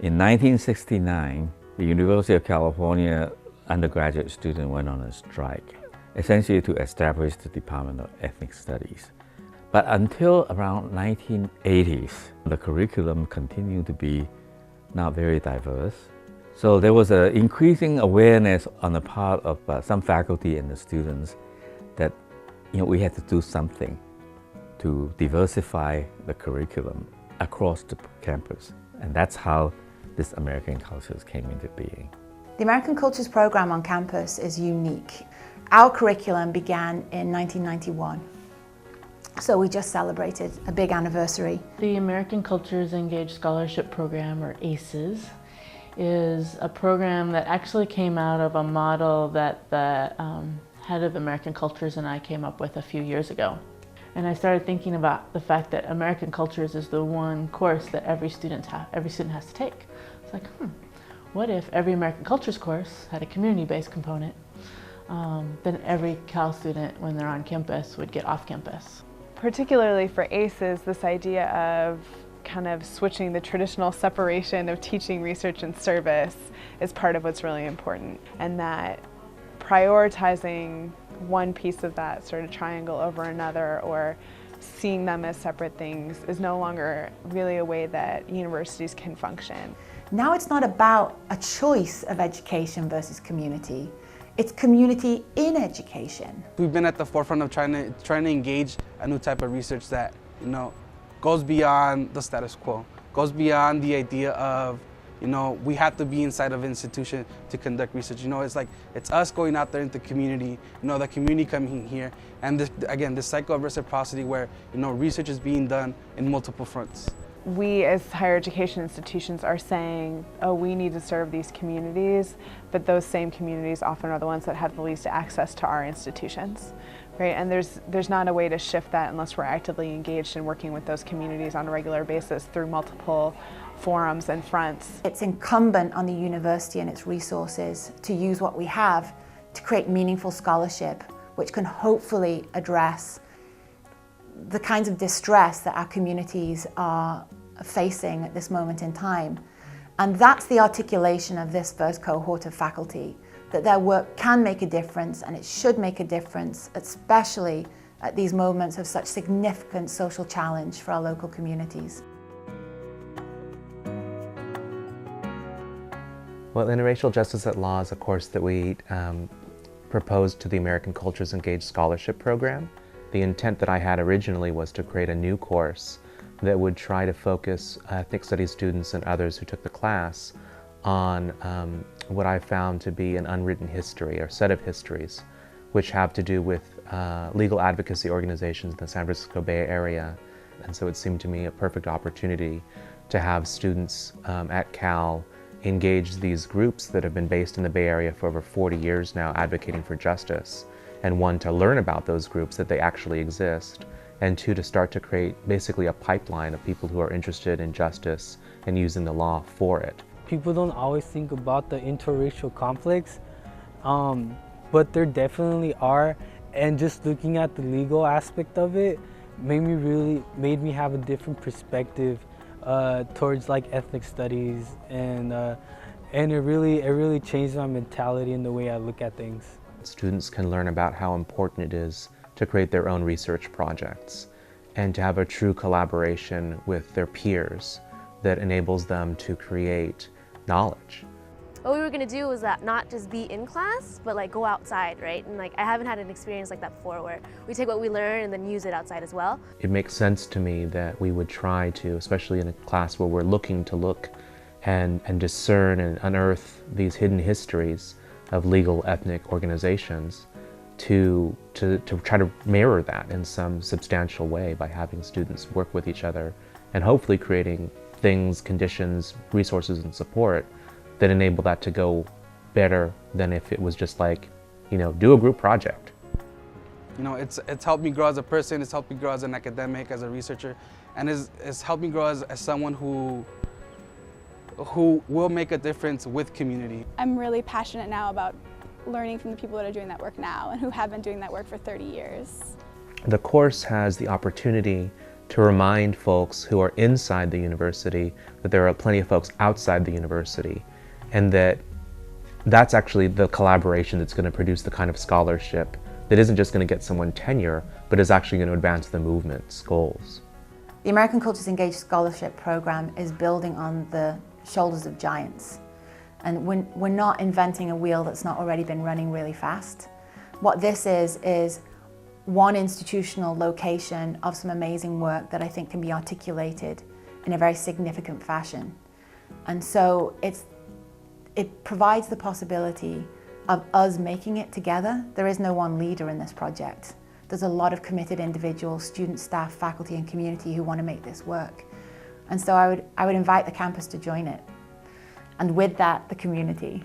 In 1969, the University of California undergraduate student went on a strike, essentially to establish the Department of Ethnic Studies. But until around 1980s, the curriculum continued to be not very diverse. So there was an increasing awareness on the part of some faculty and the students that we had to do something to diversify the curriculum across the campus. And that's how this American Cultures came into being. The American Cultures program on campus is unique. Our curriculum began in 1991. So we just celebrated a big anniversary. The American Cultures Engaged Scholarship Program, or ACES, is a program that actually came out of a model that the head of American Cultures and I came up with a few years ago. And I started thinking about the fact that American Cultures is the one course that every student has to take. It's like, what if every American Cultures course had a community-based component? Then every Cal student, when they're on campus, would get off campus. Particularly for ACES, this idea of kind of switching the traditional separation of teaching, research, and service is part of what's really important. And that prioritizing one piece of that sort of triangle over another, or seeing them as separate things, is no longer really a way that universities can function. Now it's not about a choice of education versus community. It's community in education. We've been at the forefront of trying to engage a new type of research that goes beyond the status quo, goes beyond the idea of we have to be inside of an institution to conduct research. It's like, it's us going out there into the community, the community coming here, and this cycle of reciprocity where research is being done in multiple fronts. We as higher education institutions are saying, oh, we need to serve these communities, but those same communities often are the ones that have the least access to our institutions, right? And there's not a way to shift that unless we're actively engaged in working with those communities on a regular basis through multiple forums and fronts. It's incumbent on the university and its resources to use what we have to create meaningful scholarship, which can hopefully address the kinds of distress that our communities are facing at this moment in time. And that's the articulation of this first cohort of faculty, that their work can make a difference, and it should make a difference, especially at these moments of such significant social challenge for our local communities. Well, Interracial Justice at Law is a course that we proposed to the American Cultures Engaged Scholarship Program. The intent that I had originally was to create a new course that would try to focus ethnic studies students and others who took the class on what I found to be an unwritten history, or set of histories, which have to do with legal advocacy organizations in the San Francisco Bay Area. And so it seemed to me a perfect opportunity to have students at Cal engage these groups that have been based in the Bay Area for over 40 years now, advocating for justice, and one, to learn about those groups, that they actually exist, and two, to start to create basically a pipeline of people who are interested in justice and using the law for it. People don't always think about the interracial conflicts, but there definitely are, and just looking at the legal aspect of it made me have a different perspective towards like ethnic studies, and it really changed my mentality and the way I look at things. Students can learn about how important it is to create their own research projects and to have a true collaboration with their peers that enables them to create knowledge. What we were going to do was not just be in class, but like go outside, right? And I haven't had an experience like that before, where we take what we learn and then use it outside as well. It makes sense to me that we would try to, especially in a class where we're looking to look and discern and unearth these hidden histories of legal ethnic organizations, to try to mirror that in some substantial way by having students work with each other and hopefully creating things, conditions, resources, and support that enable that to go better than if it was just like, do a group project. It's helped me grow as a person, it's helped me grow as an academic, as a researcher, and it's helped me grow as someone who will make a difference with community. I'm really passionate now about learning from the people that are doing that work now and who have been doing that work for 30 years. The course has the opportunity to remind folks who are inside the university that there are plenty of folks outside the university, and that that's actually the collaboration that's going to produce the kind of scholarship that isn't just going to get someone tenure, but is actually going to advance the movement's goals. The American Cultures Engaged Scholarship Program is building on the shoulders of giants. And we're not inventing a wheel that's not already been running really fast. What this is one institutional location of some amazing work that I think can be articulated in a very significant fashion. And so it provides the possibility of us making it together. There is no one leader in this project. There's a lot of committed individuals, students, staff, faculty, and community who want to make this work. And so I would invite the campus to join it. And with that, the community.